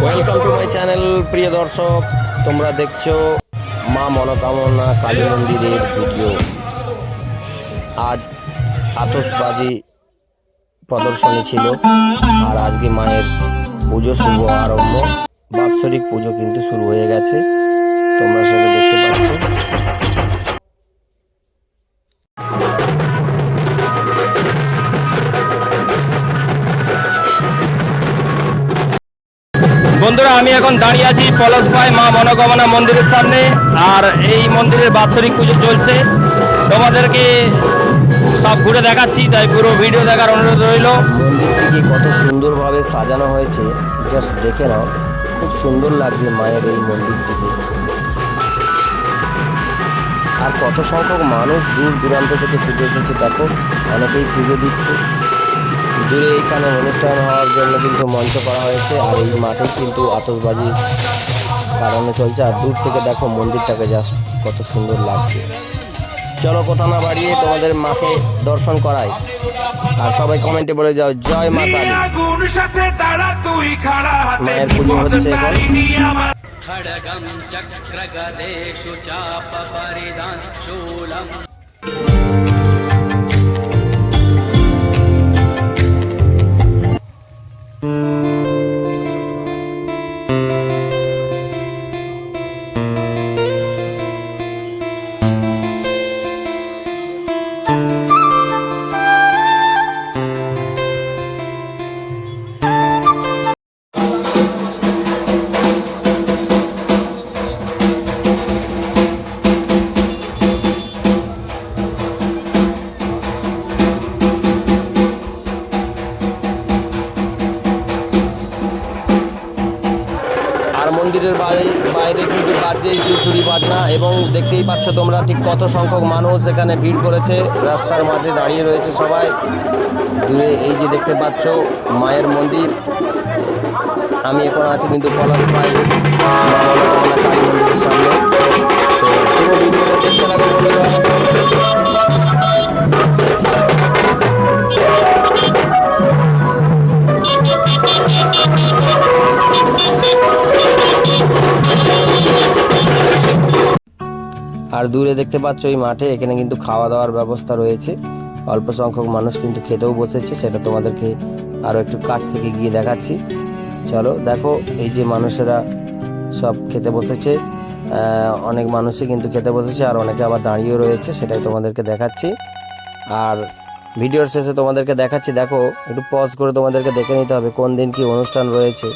Welcome to my channel. প্রিয় দর্শক, তোমরা দেখছো মা মনোকামনা কালী মন্দিরের ভিডিও। আজ আতশবাজি প্রদর্শনী ছিল, আর আজকে মায়ের পুজো শুভ আরম্ভ। বাৎসরিক পুজো কিন্তু শুরু হয়ে গেছে, তোমরা সেটা দেখতে পাচ্ছ। বন্ধুরা, আমি এখন দাঁড়িয়ে আছি পলাশপাই মা মনোকামনা মন্দিরের সামনে, আর এই মন্দিরের বাৎসরিক পুজো চলছে। তোমাদেরকে সব ঘুরে দেখাচ্ছি, তাই পুরো ভিডিও দেখার অনুরোধ রইল। মন্দিরটিকে কত সুন্দরভাবে সাজানো হয়েছে, জাস্ট দেখে নাও। খুব সুন্দর লাগছে মায়ের এই মন্দিরটিকে। আর কত সংখ্যক মানুষ দূর দূরান্ত থেকে ছুটে এসেছে, দেখো অনেকেই পুজো দিচ্ছে। দূরে এখানে অনুষ্ঠান হওয়ার জন্য কিন্তু মঞ্চ করা হয়েছে, আর এই মাঠে কিন্তু আতশবাজি কারণে চলছে। আর দূর থেকে দেখো মন্দিরটাকে জাস্ট কত সুন্দর লাগছে। চলো কথা না বাড়িয়ে তোমাদের মাকে দর্শন করাই, আর সবাই কমেন্টে বলে যাও জয় মা কালী। মায়ের পুজো হচ্ছে এখন। মন্দিরের বাইরে কিন্তু বাজছে চুরি বাজনা, এবং দেখতেই পাচ্ছ তোমরা ঠিক কত সংখ্যক মানুষ এখানে ভিড় করেছে। রাস্তার মাঝে দাঁড়িয়ে রয়েছে সবাই। দূরে এই যে দেখতে পাচ্ছ মায়ের মন্দির। আমি এখন আছি কিন্তু পলাশপাই মা মনোকামনা কালী মন্দিরের সামনে। তো পুরো ভিডিওটা দেখতে লাগো বন্ধুরা। আর দূরে দেখতে পাচ্ছ এই মাঠে, এখানে কিন্তু খাওয়া দাওয়ার ব্যবস্থা রয়েছে। অল্প সংখ্যক মানুষ কিন্তু খেতেও বসেছে, সেটা তোমাদেরকে আরও একটু কাছ থেকে গিয়ে দেখাচ্ছি। চলো দেখো, এই যে মানুষেরা সব খেতে বসেছে। অনেক মানুষই কিন্তু খেতে বসেছে, আর অনেকে আবার দাঁড়িয়েও রয়েছে, সেটাই তোমাদেরকে দেখাচ্ছি। আর ভিডিওর শেষে তোমাদেরকে দেখাচ্ছি, দেখো একটু পজ করে তোমাদেরকে দেখে নিতে হবে কোন দিন কি অনুষ্ঠান রয়েছে।